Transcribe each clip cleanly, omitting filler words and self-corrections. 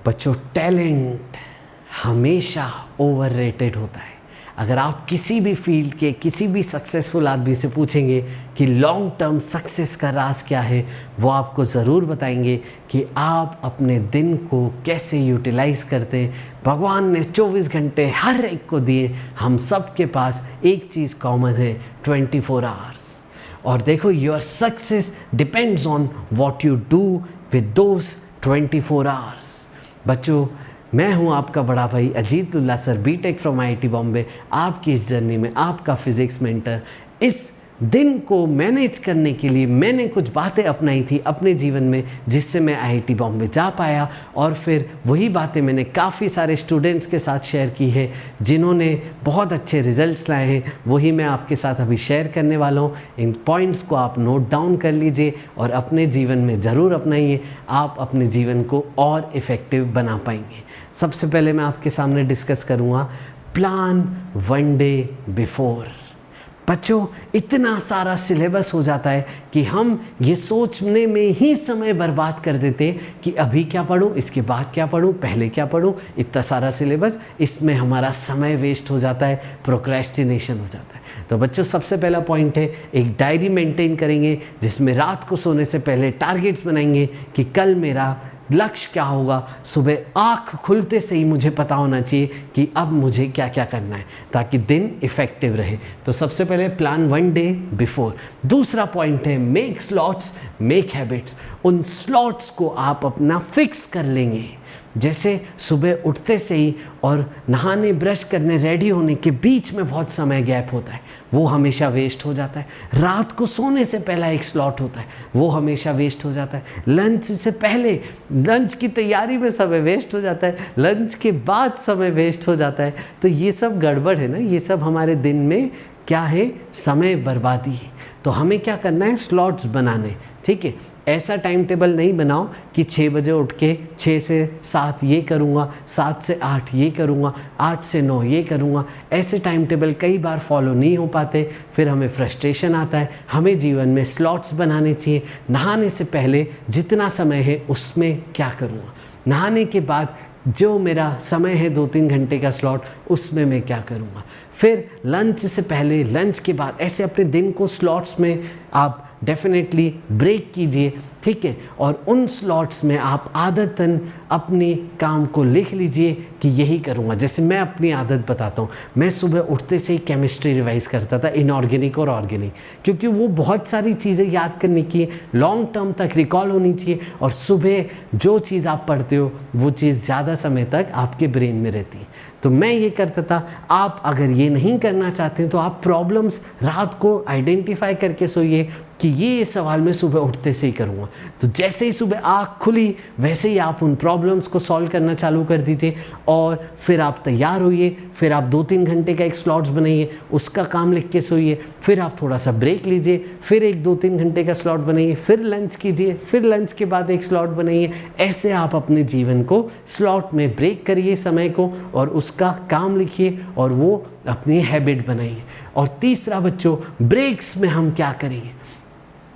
बच्चों, टैलेंट हमेशा ओवररेटेड होता है। अगर आप किसी भी फील्ड के किसी भी सक्सेसफुल आदमी से पूछेंगे कि लॉन्ग टर्म सक्सेस का राज क्या है, वो आपको ज़रूर बताएंगे कि आप अपने दिन को कैसे यूटिलाइज करते हैं। भगवान ने 24 घंटे हर एक को दिए, हम सब के पास एक चीज़ कॉमन है, 24 आवर्स। और देखो, your success depends on what you do with those 24 hours. बच्चों, मैं हूं आपका बड़ा भाई Ajit Lulla sir, BTech from IIT Bombay. आपकी इस जर्नी में आपका फिजिक्स मेंटर। इस दिन को मैनेज करने के लिए मैंने कुछ बातें अपनाई थी अपने जीवन में, जिससे मैं आईआईटी बॉम्बे जा पाया, और फिर वही बातें मैंने काफ़ी सारे स्टूडेंट्स के साथ शेयर की है जिन्होंने बहुत अच्छे रिजल्ट्स लाए हैं। वही मैं आपके साथ अभी शेयर करने वाला हूँ। इन पॉइंट्स को आप नोट डाउन कर लीजिए और अपने जीवन में ज़रूर अपनाइए। आप अपने जीवन को और इफ़ेक्टिव बना पाएंगे। सबसे पहले मैं आपके सामने डिस्कस करूँगा प्लान 1 डे बिफोर। बच्चों, इतना सारा सिलेबस हो जाता है कि हम ये सोचने में ही समय बर्बाद कर देते हैं कि अभी क्या पढूं, इसके बाद क्या पढूं, पहले क्या पढूं। इतना सारा सिलेबस, इसमें हमारा समय वेस्ट हो जाता है, प्रोक्रेस्टिनेशन हो जाता है। तो बच्चों, सबसे पहला पॉइंट है, एक डायरी मेंटेन करेंगे जिसमें रात को सोने से पहले टारगेट्स बनाएंगे कि कल मेरा लक्ष्य क्या होगा। सुबह आँख खुलते से ही मुझे पता होना चाहिए कि अब मुझे क्या क्या करना है, ताकि दिन इफ़ेक्टिव रहे। तो सबसे पहले प्लान 1 डे बिफोर। दूसरा पॉइंट है मेक स्लॉट्स मेक हैबिट्स। उन स्लॉट्स को आप अपना फिक्स कर लेंगे। जैसे सुबह उठते से ही और नहाने ब्रश करने रेडी होने के बीच में बहुत समय गैप होता है, वो हमेशा वेस्ट हो जाता है। रात को सोने से पहला एक स्लॉट होता है, वो हमेशा वेस्ट हो जाता है। लंच से पहले, लंच की तैयारी में समय वेस्ट हो जाता है, लंच के बाद समय वेस्ट हो जाता है। तो ये सब गड़बड़ है ना, ये सब हमारे दिन में क्या है, समय बर्बादी है। तो हमें क्या करना है, स्लॉट्स बनाने। ठीक है, ऐसा टाइम टेबल नहीं बनाओ कि 6 बजे उठ के 6 से 7 ये करूँगा, 7 से 8 ये करूँगा, 8 से 9 ये करूँगा। ऐसे टाइम टेबल कई बार फॉलो नहीं हो पाते, फिर हमें फ्रस्ट्रेशन आता है। हमें जीवन में स्लॉट्स बनाने चाहिए। नहाने से पहले जितना समय है उसमें क्या करूँगा, नहाने के बाद जो मेरा समय है 2-3 घंटे का स्लॉट, उसमें मैं क्या करूँगा, फिर लंच से पहले, लंच के बाद, ऐसे अपने दिन को स्लॉट्स में आप डेफिनेटली ब्रेक कीजिए। ठीक है, और उन स्लॉट्स में आप आदतन अपने काम को लिख लीजिए कि यही करूँगा। जैसे मैं अपनी आदत बताता हूँ, मैं सुबह उठते से ही केमिस्ट्री रिवाइज करता था, इनऑर्गेनिक और ऑर्गेनिक, क्योंकि वो बहुत सारी चीज़ें याद करने की, लॉन्ग टर्म तक रिकॉल होनी चाहिए। और सुबह जो चीज़ आप पढ़ते हो वो चीज़ ज़्यादा समय तक आपके ब्रेन में रहती है। तो मैं ये करता था। आप अगर ये नहीं करना चाहते तो आप प्रॉब्लम्स रात को आइडेंटिफाई करके सोइए कि ये सवाल मैं सुबह उठते से ही करूँगा। तो जैसे ही सुबह आँख खुली वैसे ही आप उन प्रॉब्लम्स को सॉल्व करना चालू कर दीजिए, और फिर आप तैयार होइए। फिर आप 2-3 घंटे का एक स्लॉट्स बनाइए, उसका काम लिख के सोइए। फिर आप थोड़ा सा ब्रेक लीजिए, फिर एक 2-3 घंटे का स्लॉट बनाइए, फिर लंच कीजिए, फिर लंच के बाद एक स्लॉट बनाइए। ऐसे आप अपने जीवन को स्लॉट में ब्रेक करिए समय को, और उसका काम लिखिए और वो अपनी हैबिट बनाइए। और तीसरा बच्चों, ब्रेक्स में हम क्या करेंगे,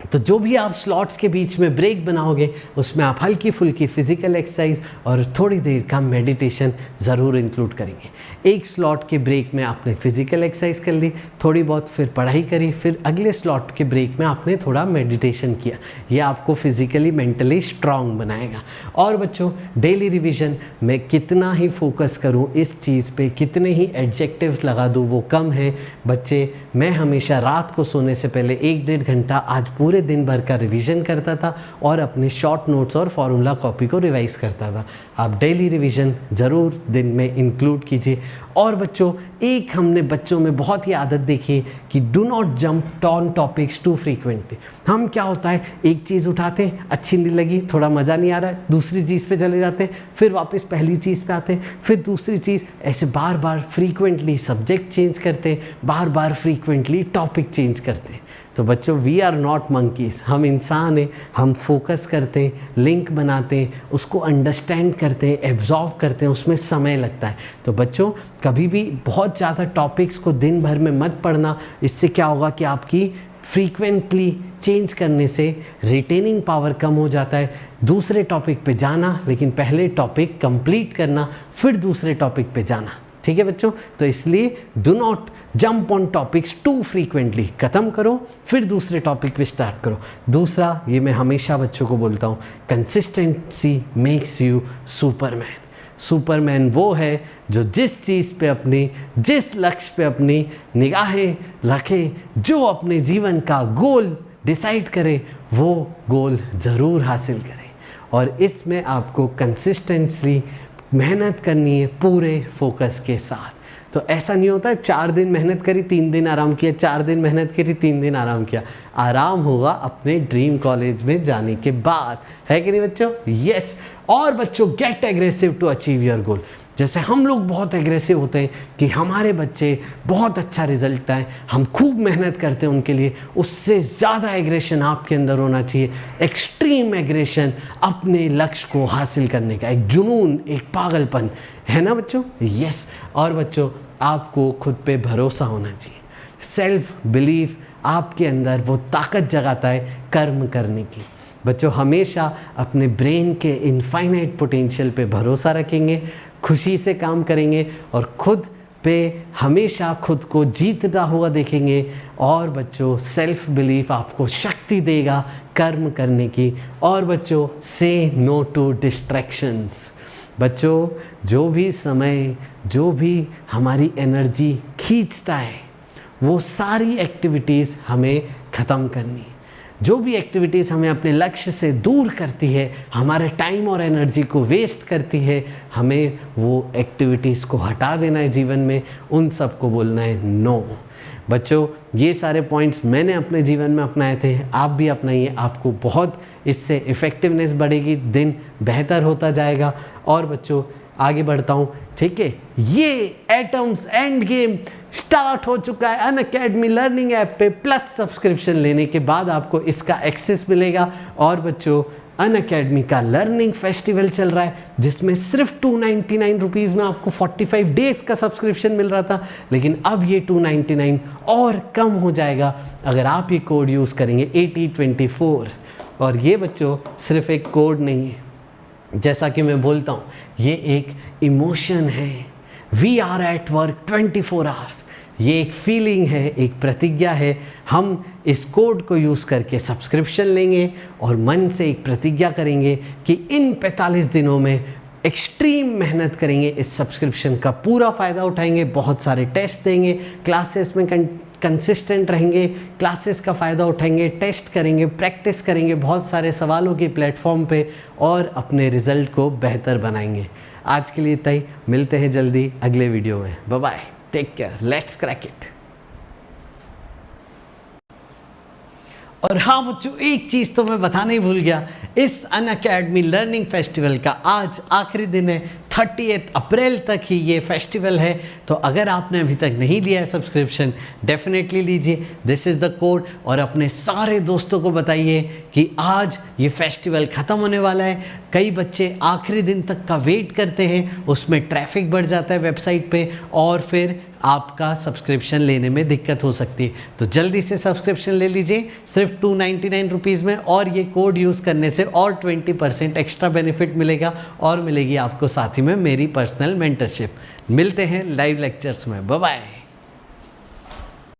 तो जो भी आप स्लॉट्स के बीच में ब्रेक बनाओगे उसमें आप हल्की फुल्की फिजिकल एक्सरसाइज और थोड़ी देर का मेडिटेशन ज़रूर इंक्लूड करेंगे। एक स्लॉट के ब्रेक में आपने फिजिकल एक्सरसाइज कर ली, थोड़ी बहुत फिर पढ़ाई करी, फिर अगले स्लॉट के ब्रेक में आपने थोड़ा मेडिटेशन किया। ये आपको फिजिकली मेंटली स्ट्रांग बनाएगा। और बच्चों, डेली रिवीजन में कितना ही फोकस करूँ इस चीज़ पे, कितने ही एडजेक्टिव्स लगा दूँ वो कम है। बच्चे, मैं हमेशा रात को सोने से पहले 1-1.5 घंटा आज पूरे दिन भर का रिवीजन करता था और अपने शॉर्ट नोट्स और फॉर्मूला कॉपी को रिवाइज करता था। आप डेली रिवीजन ज़रूर दिन में इंक्लूड कीजिए। और बच्चों, एक हमने बच्चों में बहुत ही आदत देखी है कि do not jump on topics too frequently. हम क्या होता है, एक चीज़ उठाते हैं, अच्छी नहीं लगी, थोड़ा मज़ा नहीं आ रहा है, दूसरी चीज़ पे चले जाते हैं, फिर वापस पहली चीज़ पे आते हैं, फिर दूसरी चीज़, ऐसे बार बार फ्रीक्वेंटली सब्जेक्ट चेंज करते हैं, बार बार फ्रीक्वेंटली टॉपिक चेंज करते हैं। तो बच्चों, वी आर नॉट मंकीज, हम इंसान हैं। हम फोकस करते हैं, लिंक बनाते हैं, उसको अंडरस्टैंड करते हैं, एब्जॉर्व करते हैं, उसमें समय लगता है। तो बच्चों, कभी भी बहुत ज़्यादा टॉपिक्स को दिन भर में मत पढ़ना। इससे क्या होगा कि आपकी फ्रीक्वेंटली चेंज करने से रिटेनिंग पावर कम हो जाता है। दूसरे टॉपिक पे जाना, लेकिन पहले टॉपिक कंप्लीट करना, फिर दूसरे टॉपिक पे जाना। ठीक है बच्चों, तो इसलिए do not jump on topics too frequently. ख़त्म करो फिर दूसरे टॉपिक पे स्टार्ट करो। दूसरा, ये मैं हमेशा बच्चों को बोलता हूँ, consistency makes you Superman. Superman वो है जो जिस चीज़ पे अपनी, जिस लक्ष्य पे अपनी निगाहें रखे, जो अपने जीवन का गोल डिसाइड करे, वो गोल ज़रूर हासिल करे। और इसमें आपको कंसिस्टेंटली मेहनत करनी है पूरे फोकस के साथ। तो ऐसा नहीं होता है 4 दिन मेहनत करी 3 दिन आराम किया, 4 दिन मेहनत करी 3 दिन आराम किया। आराम होगा अपने ड्रीम कॉलेज में जाने के बाद, है कि नहीं बच्चों? यस। और बच्चों, get aggressive to achieve your goal. जैसे हम लोग बहुत एग्रेसिव होते हैं कि हमारे बच्चे बहुत अच्छा रिजल्ट आए, हम खूब मेहनत करते हैं उनके लिए, उससे ज़्यादा एग्रेशन आपके अंदर होना चाहिए। एक्सट्रीम एग्रेशन अपने लक्ष्य को हासिल करने का, एक जुनून, एक पागलपन, है ना बच्चों? यस। और बच्चों, आपको खुद पे भरोसा होना चाहिए। सेल्फ बिलीफ आपके अंदर वो ताकत जगाता है कर्म करने की। बच्चों, हमेशा अपने ब्रेन के इनफाइनाइट पोटेंशियल पे भरोसा रखेंगे, खुशी से काम करेंगे और खुद पे हमेशा खुद को जीतता हुआ देखेंगे। और बच्चों, सेल्फ बिलीफ आपको शक्ति देगा कर्म करने की। और बच्चों, से नो टू डिस्ट्रैक्शंस। बच्चों, जो भी समय, जो भी हमारी एनर्जी खींचता है, वो सारी एक्टिविटीज़ हमें ख़त्म करनी है। जो भी एक्टिविटीज़ हमें अपने लक्ष्य से दूर करती है, हमारे टाइम और एनर्जी को वेस्ट करती है, हमें वो एक्टिविटीज़ को हटा देना है जीवन में। उन सब को बोलना है नो। बच्चों, ये सारे पॉइंट्स मैंने अपने जीवन में अपनाए थे, आप भी अपनाइए। आपको बहुत इससे इफ़ेक्टिवनेस बढ़ेगी, दिन बेहतर होता जाएगा। और बच्चों, आगे बढ़ता हूँ, ठीक है? ये एटम्स एंड गेम स्टार्ट हो चुका है अनअकैडमी लर्निंग ऐप पे। प्लस सब्सक्रिप्शन लेने के बाद आपको इसका एक्सेस मिलेगा। और बच्चों, अनअकैडमी का लर्निंग फेस्टिवल चल रहा है, जिसमें सिर्फ 299 रुपीज़ में आपको 45 डेज का सब्सक्रिप्शन मिल रहा था, लेकिन अब ये 299 और कम हो जाएगा अगर आप ये कोड यूज़ करेंगे 8024। और ये बच्चों सिर्फ एक कोड नहीं है, जैसा कि मैं बोलता हूँ, ये एक इमोशन है। We are at work 24 hours. ये एक फीलिंग है, एक प्रतिज्ञा है। हम इस कोड को यूज़ करके सब्सक्रिप्शन लेंगे और मन से एक प्रतिज्ञा करेंगे कि इन 45 दिनों में एक्सट्रीम मेहनत करेंगे, इस सब्सक्रिप्शन का पूरा फ़ायदा उठाएंगे, बहुत सारे टेस्ट देंगे, क्लासेस में कंसिस्टेंट रहेंगे, क्लासेस का फ़ायदा उठाएंगे, टेस्ट करेंगे, प्रैक्टिस करेंगे बहुत सारे सवालों के प्लेटफॉर्म पे और अपने रिज़ल्ट को बेहतर बनाएंगे। आज के लिए इतना ही, मिलते हैं जल्दी अगले वीडियो में। Bye bye, take care, let's crack it. और हाँ बच्चों, एक चीज़ तो मैं बताना ही भूल गया, इस अनअकैडमी लर्निंग फेस्टिवल का आज आखिरी दिन है, 30 अप्रैल तक ही ये फेस्टिवल है। तो अगर आपने अभी तक नहीं लिया है सब्सक्रिप्शन, डेफिनेटली लीजिए, दिस इज़ द कोड। और अपने सारे दोस्तों को बताइए कि आज ये फेस्टिवल ख़त्म होने वाला है। कई बच्चे आखिरी दिन तक का वेट करते हैं, उसमें ट्रैफिक बढ़ जाता है वेबसाइट पे और फिर आपका सब्सक्रिप्शन लेने में दिक्कत हो सकती है। तो जल्दी से सब्सक्रिप्शन ले लीजिए सिर्फ 299 रुपीज़ में, और ये कोड यूज़ करने से और 20% एक्स्ट्रा बेनिफिट मिलेगा और मिलेगी आपको साथ ही में मेरी पर्सनल मेंटरशिप। मिलते हैं लाइव लेक्चर्स में। Bye bye.